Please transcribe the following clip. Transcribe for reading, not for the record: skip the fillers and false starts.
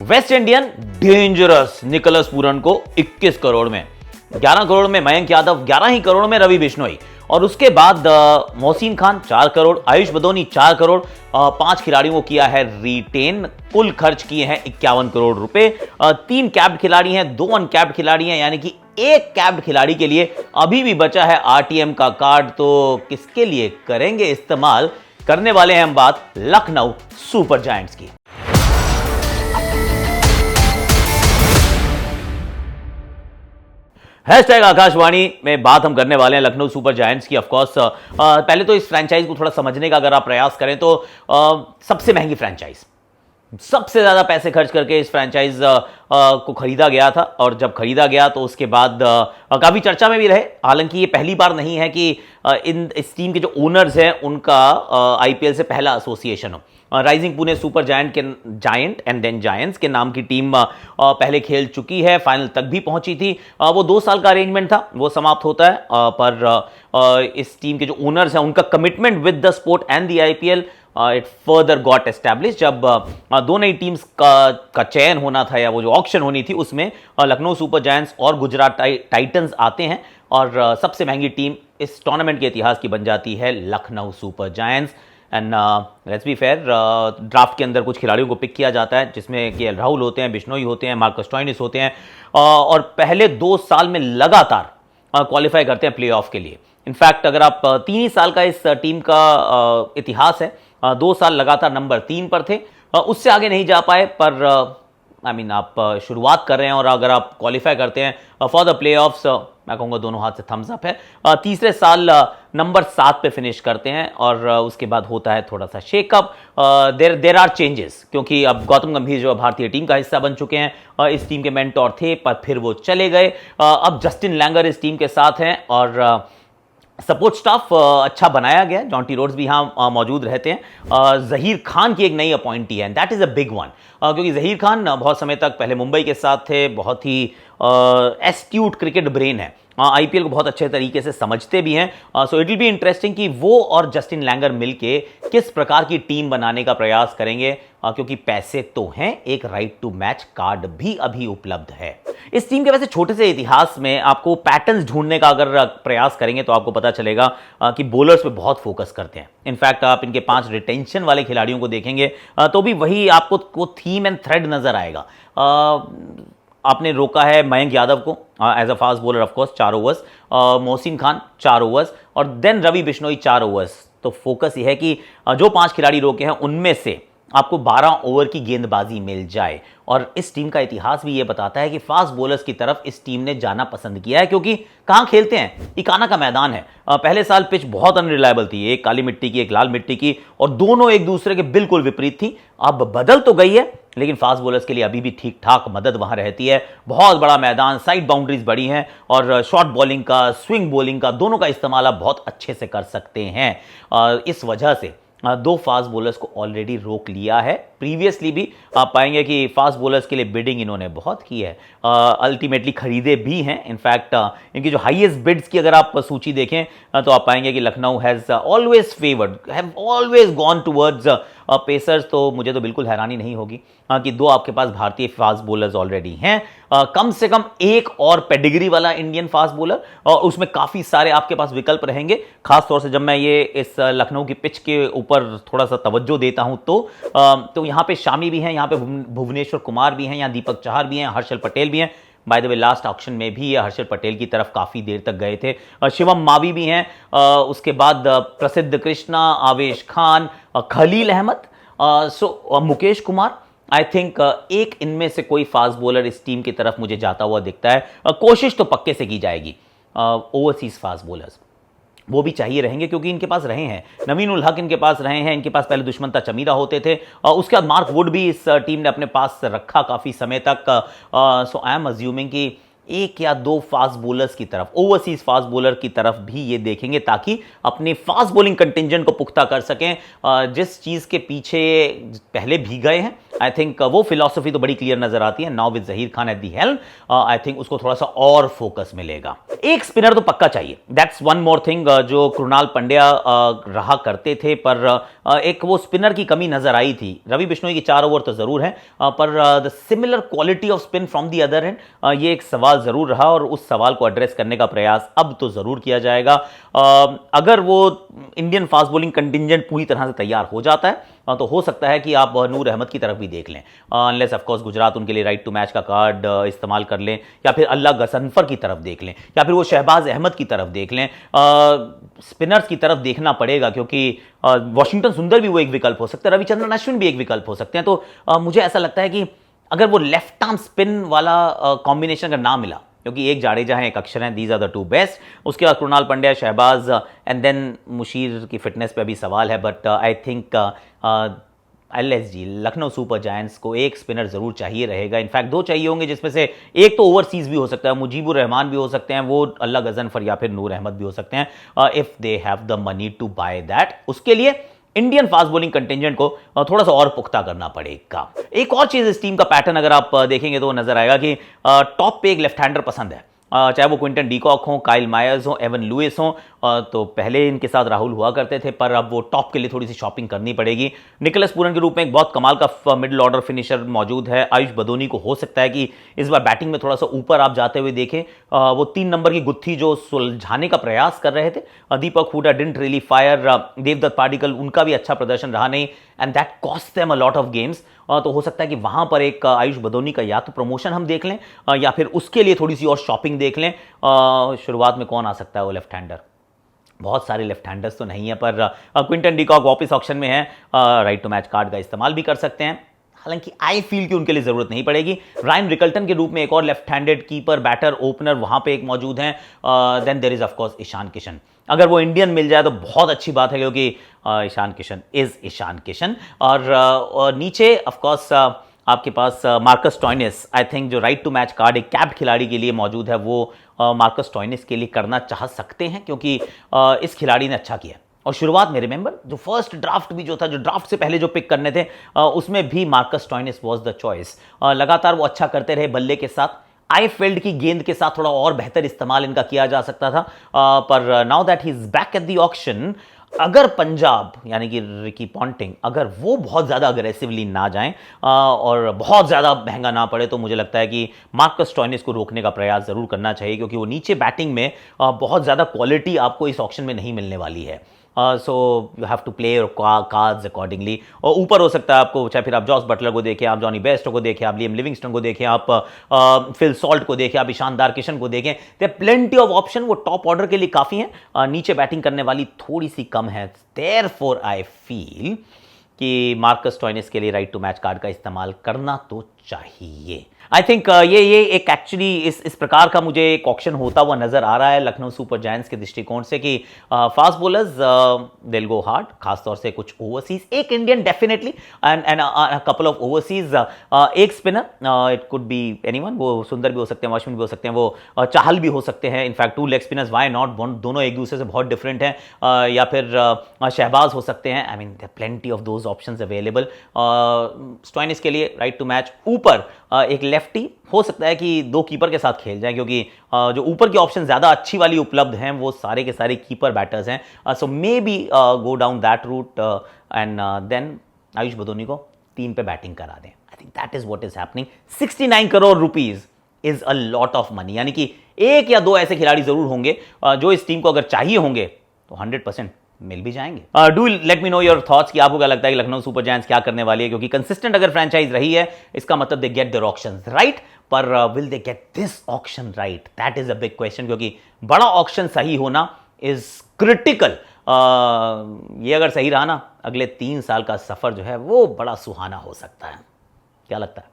Waste Indian dangerous Nicholas Pooran को 21 करोड़ में, 11 करोड़ में मयंक यादव, 11 ही करोड़ में रवि बिश्नोई, और उसके बाद मोहसिन खान 4 करोड़, आयुष बदोनी 4 करोड़, 5 खिलाड़ियों को किया है रिटेन, कुल खर्च किए हैं 51 करोड़ रुपए। 3 कैप्ड खिलाड़ी हैं, 2 अनकैप्ड खिलाड़ी हैं, यानी कि एक कैप्ड खिलाड़ी के लिए अभी भी बचा है आरटीएम का कार्ड। तो किसके लिए करेंगे इस्तेमाल? करने वाले हैं हम बात लखनऊ सुपर जायंट्स की। हैशटैग आकाशवाणी में बात हम करने वाले हैं लखनऊ सुपर जायंट्स की। ऑफकोर्स पहले तो इस फ्रेंचाइज को थोड़ा समझने का अगर आप प्रयास करें तो सबसे महंगी फ्रेंचाइज, सबसे ज्यादा पैसे खर्च करके इस फ्रेंचाइज को खरीदा गया था, और जब खरीदा गया तो उसके बाद काफी चर्चा में भी रहे। हालांकि ये पहली बार नहीं है कि इस टीम के जो ओनर्स हैं उनका आईपीएल से पहला एसोसिएशन हो। Rising Pune Super Giant and then Giants के नाम की टीम पहले खेल चुकी है, फाइनल तक भी पहुंची थी। वो 2 साल का अरेंजमेंट था, वो समाप्त होता है, पर इस टीम के जो ओनर्स हैं उनका commitment with the sport and the IPL it further got establish. जब 2 नई टीम्स का चयन होना था, या वो जो ऑक्शन होनी थी, उसमें लखनऊ सुपर जायंट्स और गुजरात टाइटंस आते हैं, और सबसे महंगी टीम इस टूर्नामेंट के इतिहास की बन जाती है Lucknow super giants. And let's be fair, draft के अंदर कुछ खिलाड़ियों को पिक किया जाता है, जिसमें केएल राहुल होते हैं, बिश्नोई होते हैं, मार्कस स्टोइनिस होते हैं, और पहले 2 साल में लगातार क्वालिफाई करते हैं प्लेऑफ के लिए। इनफैक्ट अगर आप 3 ही साल का इस टीम का इतिहास है, 2 साल लगातार नंबर 3 पर थे, उससे आगे नहीं जा पाए, पर आप शुरुआत कर रहे हैं और अगर आप क्वालिफाई करते हैं फॉर द प्लेऑफ्स, मैं कहूँगा दोनों हाथ से थम्स अप है। तीसरे साल नंबर 7 पे फिनिश करते हैं, और उसके बाद होता है थोड़ा सा शेकअप। देर आर चेंजेस, क्योंकि अब गौतम गंभीर जो भारतीय टीम का हिस्सा बन चुके हैं, इस टीम के मेंटोर थे पर फिर वो चले गए। अब जस्टिन लैंगर इस टीम के साथ हैं, और सपोर्ट स्टाफ अच्छा बनाया गया। जॉन्टी रोड्स भी यहाँ मौजूद रहते हैं। जहीर खान की एक नई अपॉइंटी है, that is a big one, क्योंकि जहीर खान बहुत समय तक पहले मुंबई के साथ थे, बहुत ही एस्ट्यूट क्रिकेट ब्रेन है, आईपीएल को बहुत अच्छे तरीके से समझते भी हैं। So it will be interesting कि वो और जस्टिन लैंगर मिलके किस प्रकार की टीम बनाने का प्रयास करेंगे, क्योंकि पैसे तो हैं, एक राइट टू मैच कार्ड भी अभी उपलब्ध है। इस टीम के वैसे छोटे से इतिहास में आपको पैटर्न्स ढूंढने का अगर प्रयास करेंगे तो आपको पता चलेगा कि बॉलर्स पे बहुत फोकस करते हैं। इनफैक्ट आप इनके 5 रिटेंशन वाले खिलाड़ियों को देखेंगे तो भी वही आपको थीम एंड थ्रेड नजर आएगा। आपने रोका है मयंक यादव को as a fast bowler, of course 4 overs, Mohsin Khan 4 overs, और देन रवि बिश्नोई 4 ओवर्स। तो फोकस यह है कि जो 5 खिलाड़ी रोके हैं उनमें से आपको 12 ओवर की गेंदबाजी मिल जाए। और इस टीम का इतिहास भी यह बताता है कि फास्ट बॉलर्स की तरफ इस टीम ने जाना पसंद किया है, क्योंकि कहां खेलते हैं, इकाना का मैदान है। पहले साल पिच बहुत अनरिलायबल थी, एक काली मिट्टी की, एक लाल मिट्टी की, और दोनों एक दूसरे के बिल्कुल विपरीत थी। अब बदल तो गई है, लेकिन फास्ट बॉलर्स के लिए अभी भी ठीक ठाक मदद वहां रहती है। बहुत बड़ा मैदान, साइड बाउंड्रीज बड़ी हैं, और शॉर्ट बॉलिंग का, स्विंग बॉलिंग का, दोनों का इस्तेमाल आप बहुत अच्छे से कर सकते हैं। इस वजह से 2 फास्ट बॉलर्स को ऑलरेडी रोक लिया है। प्रीवियसली भी आप पाएंगे कि फास्ट बॉलर्स के लिए बिडिंग इन्होंने बहुत की है, अल्टीमेटली खरीदे भी हैं। इनफैक्ट इनकी जो हाईएस्ट बिड्स की अगर आप सूची देखें तो आप पाएंगे कि Lucknow has always favoured, have always gone towards pacers. तो मुझे तो बिल्कुल हैरानी नहीं होगी कि 2 आपके पास भारतीय फास्ट बॉलर्स ऑलरेडी हैं, कम से कम एक और पेडिग्री वाला इंडियन फास्ट बॉलर, और उसमें काफी सारे आपके पास विकल्प रहेंगे। खासतौर से जब मैं ये इस लखनऊ की पिच के ऊपर थोड़ा सा तवज्जो देता हूं तो यहाँ पे शामी भी हैं, यहाँ पे भुवनेश्वर कुमार भी हैं, यहाँ दीपक चाहर भी हैं, हर्षल पटेल भी हैं। By the way last auction में भी ये हर्षल पटेल की तरफ काफी देर तक गए थे। शिवम मावी भी हैं, उसके बाद प्रसिद्ध कृष्णा, आवेश खान, खलील अहमद, मुकेश कुमार। आई थिंक एक इनमें से कोई फास्ट बॉलर इस टीम की तरफ मुझे जाता हुआ दिखता है। कोशिश तो पक्के से की जाएगी। ओवरसीज फास्ट बॉलर्स वो भी चाहिए रहेंगे, क्योंकि इनके पास रहे हैं, नवीन उल हक इनके पास रहे हैं, इनके पास पहले दुश्मंता चमीरा होते थे, उसके बाद मार्क वुड भी इस टीम ने अपने पास रखा काफ़ी समय तक। सो आई एम अज्यूमिंग कि एक या दो फास्ट बॉलर्स की तरफ, ओवरसीज फास्ट बॉलर की तरफ भी ये देखेंगे ताकि अपने फास्ट बॉलिंग कंटिंजेंट को पुख्ता कर सकें। जिस चीज के पीछे पहले भी गए हैं, आई थिंक वो फिलॉसफी तो बड़ी क्लियर नजर आती है। Now with Zaheer Khan at the helm, I think उसको थोड़ा सा और फोकस मिलेगा। एक स्पिनर तो पक्का चाहिए, दैट्स वन मोर थिंग। जो कृणाल पंड्या रहा करते थे, पर एक वो स्पिनर की कमी नजर आई थी। रवि बिश्नोई की 4 ओवर तो जरूर है, पर the similar quality off spin from the other and, ये एक सवाल जरूर रहा और उस सवाल को एड्रेस करने का प्रयास अब तो जरूर किया जाएगा। अगर वो इंडियन फास्ट बॉलिंग कंटिंजेंट पूरी तरह से तैयार हो जाता है तो हो सकता है कि आप नूर अहमद की तरफ भी देख लें, अनलेस ऑफ कोर्स गुजरात उनके लिए राइट टू मैच का कार्ड इस्तेमाल कर लें, या फिर अल्लाह गसनफर की तरफ देख लें, या फिर वो शहबाज अहमद की तरफ देख लें। स्पिनर्स की तरफ देखना पड़ेगा क्योंकि वॉशिंगटन सुंदर भी वो एक विकल्प हो सकता है, रविचंद्रन अश्विन भी एक विकल्प हो सकते हैं। तो मुझे ऐसा लगता है कि अगर वो लेफ्ट आर्म स्पिन वाला कॉम्बिनेशन अगर ना मिला, क्योंकि एक जाडेजा है, एक अक्षर है, दीज आर द 2 बेस्ट, उसके बाद कृणाल पंड्या, शहबाज एंड देन मुशीर की फिटनेस पे अभी सवाल है। But I think LSG Lucknow super giants को एक स्पिनर जरूर चाहिए रहेगा। इनफैक्ट 2 चाहिए होंगे, जिसमें से एक तो ओवरसीज भी हो सकता है, मुजीबुर रहमान भी हो सकते हैं, वो अल्लाह गजनफर या फिर नूर अहमद भी हो सकते हैं, if they have the money to buy that. उसके लिए इंडियन फास्ट बॉलिंग कंटिंजेंट को थोड़ा सा और पुख्ता करना पड़ेगा। एक और चीज, इस टीम का पैटर्न अगर आप देखेंगे तो नजर आएगा कि टॉप पे एक लेफ्ट हैंडर पसंद है, चाहे वो क्विंटन डीकॉक हो, काइल मायर्स हो, एवन लुइस हो। तो पहले इनके साथ राहुल हुआ करते थे, पर अब वो टॉप के लिए थोड़ी सी शॉपिंग करनी पड़ेगी। निकोलस पूरन के रूप में एक बहुत कमाल का मिडिल ऑर्डर फिनिशर मौजूद है। आयुष बदोनी को हो सकता है कि इस बार बैटिंग में थोड़ा सा ऊपर आप जाते हुए देखें। वो 3 नंबर की गुत्थी जो सुलझाने का प्रयास कर रहे थे, Deepak Hooda didn't really fire, Devdutt Padikkal उनका भी अच्छा प्रदर्शन रहा नहीं, and that cost them a lot of games. तो हो सकता है कि वहां पर एक आयुष बदोनी का या तो प्रमोशन हम देख लें, या फिर उसके लिए थोड़ी सी और शॉपिंग देख लें। शुरुआत में कौन आ सकता है वो लेफ्ट हैंडर? बहुत सारे लेफ्ट हैंडर्स तो नहीं है, पर क्विंटन डीकॉक वापस ऑक्शन में है, राइट टू मैच कार्ड का इस्तेमाल भी कर सकते हैं। हालांकि आई फील कि उनके लिए जरूरत नहीं पड़ेगी। रायन रिकल्टन के रूप में एक और left handed keeper, batter, opener वहां पे एक मौजूद हैं। Then there is of course Ishan Kishan. अगर वो इंडियन मिल जाए तो बहुत अच्छी बात है, क्योंकि ईशान किशन इज ईशान किशन। और नीचे ऑफ कोर्स आपके पास मार्कस स्टोइनिस, आई थिंक जो राइट टू मैच कार्ड एक कैप्ड खिलाड़ी के लिए मौजूद है, वो मार्कस स्टोइनिस के लिए करना चाह सकते हैं, क्योंकि इस खिलाड़ी ने अच्छा किया। और शुरुआत में रिमेंबर जो फर्स्ट ड्राफ्ट भी जो था, जो ड्राफ्ट से पहले जो पिक करने थे, उसमें भी Marcus Stoinis was the choice. लगातार वो अच्छा करते रहे बल्ले के साथ। आईफील्ड की गेंद के साथ थोड़ा और बेहतर इस्तेमाल इनका किया जा सकता था, पर now that he is back at the auction, अगर पंजाब यानी कि रिकी पॉन्टिंग अगर वो बहुत ज़्यादा अग्रेसिवली ना जाएं और बहुत ज़्यादा महंगा ना पड़े, तो मुझे लगता है कि मार्कस स्टोइनिस को रोकने का प्रयास ज़रूर करना चाहिए, क्योंकि वो नीचे बैटिंग में बहुत ज़्यादा क्वालिटी आपको इस ऑक्शन में नहीं मिलने वाली है। So you have to play your cards accordingly. और ऊपर हो सकता है आपको, चाहे फिर आप जॉस बटलर को देखें, आप जॉनी बेस्टो को देखें, आप लियम लिविंगस्टन को देखें, आप फिल सॉल्ट को देखें, आप ईशानदार किशन को देखें, देयर प्लेंटी ऑफ ऑप्शन। वो टॉप ऑर्डर के लिए काफ़ी हैं, नीचे बैटिंग करने वाली थोड़ी सी कम है। देयरफॉर आई फील कि मार्कस स्टोइनिस के लिए राइट टू मैच कार्ड का इस्तेमाल करना तो चाहिए। आई थिंक ये एक एक्चुअली इस प्रकार का मुझे एक ऑप्शन होता हुआ नजर आ रहा है लखनऊ सुपर जायंट्स के दृष्टिकोण से, कि फास्ट बॉलर्स दिल गो हार्ड, खासतौर से कुछ ओवरसीज, एक Indian definitely and couple of overseas, एक spinner, it could be anyone, वो सुंदर भी हो सकते हैं, अश्विन भी हो सकते हैं, वो चाहल भी हो सकते हैं। In fact 2 leg spinners, why not, दोनों एक दूसरे से बहुत डिफरेंट हैं, या फिर शहबाज हो सकते हैं। I mean there plenty of those options available. Stoinis के लिए राइट टू मैच ऊपर एक लेफ्टी हो सकता है कि 2 कीपर के साथ खेल जाए, क्योंकि जो ऊपर की ऑप्शन ज़्यादा अच्छी वाली उपलब्ध हैं वो सारे के सारे कीपर बैटर्स हैं। So may be go down that route and then Ayush Badoni को 3 पे बैटिंग करा दें। I think that is what is happening. 69 crore rupees is a lot of money, यानी कि 1 या 2 ऐसे खिलाड़ी जरूर होंगे जो इस टीम को अगर चाहिए होंगे तो 100% मिल भी जाएंगे। Do let me know your thoughts कि आपको क्या लगता है कि लखनऊ सुपर जायंट्स क्या करने वाली है, क्योंकि कंसिस्टेंट अगर फ्रेंचाइज रही है इसका मतलब they get their auctions right, पर will they get this auction right? That is a big question, क्योंकि बड़ा ऑक्शन सही होना इज क्रिटिकल। ये अगर सही रहा ना, अगले 3 साल का सफर जो है वो बड़ा सुहाना हो सकता है। क्या लगता है?